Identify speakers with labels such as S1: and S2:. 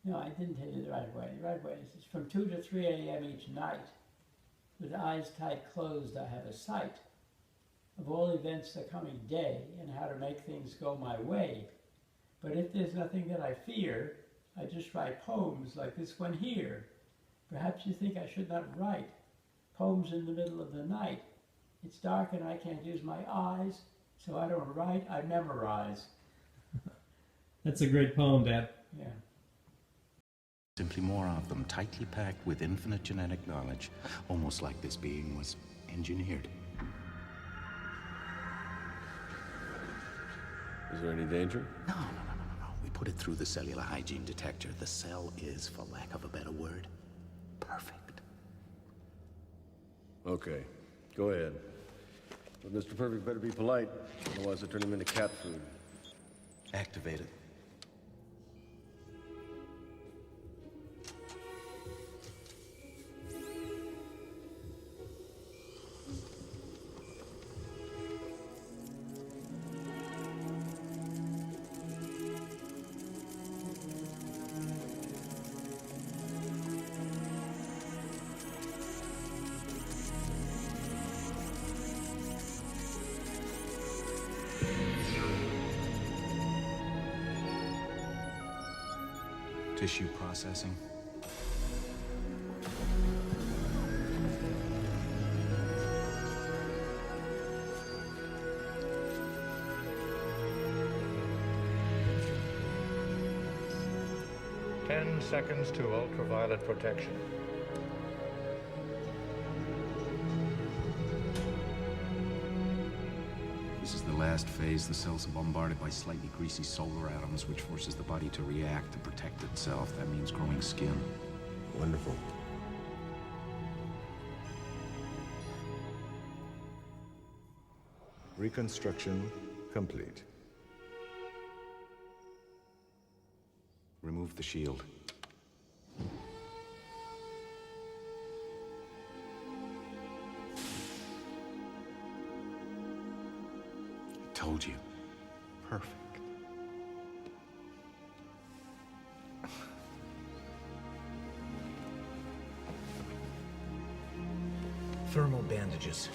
S1: No, I didn't tell you the right way. The right way is it's from 2 to 3 a.m. each night. With eyes tight closed, I have a sight of all events the coming day and how to make things go my way. But if there's nothing that I fear, I just write poems like this one here. Perhaps you think I should not write poems in the middle of the night. It's dark and I can't use my eyes, so I don't write, I memorize.
S2: That's a great poem, Dad.
S1: Yeah.
S3: Simply more of them, tightly packed with infinite genetic knowledge, almost like this being was engineered.
S4: Is there any danger?
S3: No. We put it through the cellular hygiene detector. The cell is, for lack of a better word, perfect.
S4: Okay, go ahead. But Mr. Perfect better be polite, otherwise I turn him into cat food.
S3: Activate it. Tissue processing.
S5: Ten seconds to ultraviolet protection.
S3: This is the last phase. The cells are bombarded by slightly greasy solar atoms, which forces the body to react and protect itself. That means growing skin.
S4: Wonderful.
S6: Reconstruction complete.
S3: Remove the shield. Told you. Perfect.
S7: Thermal bandages.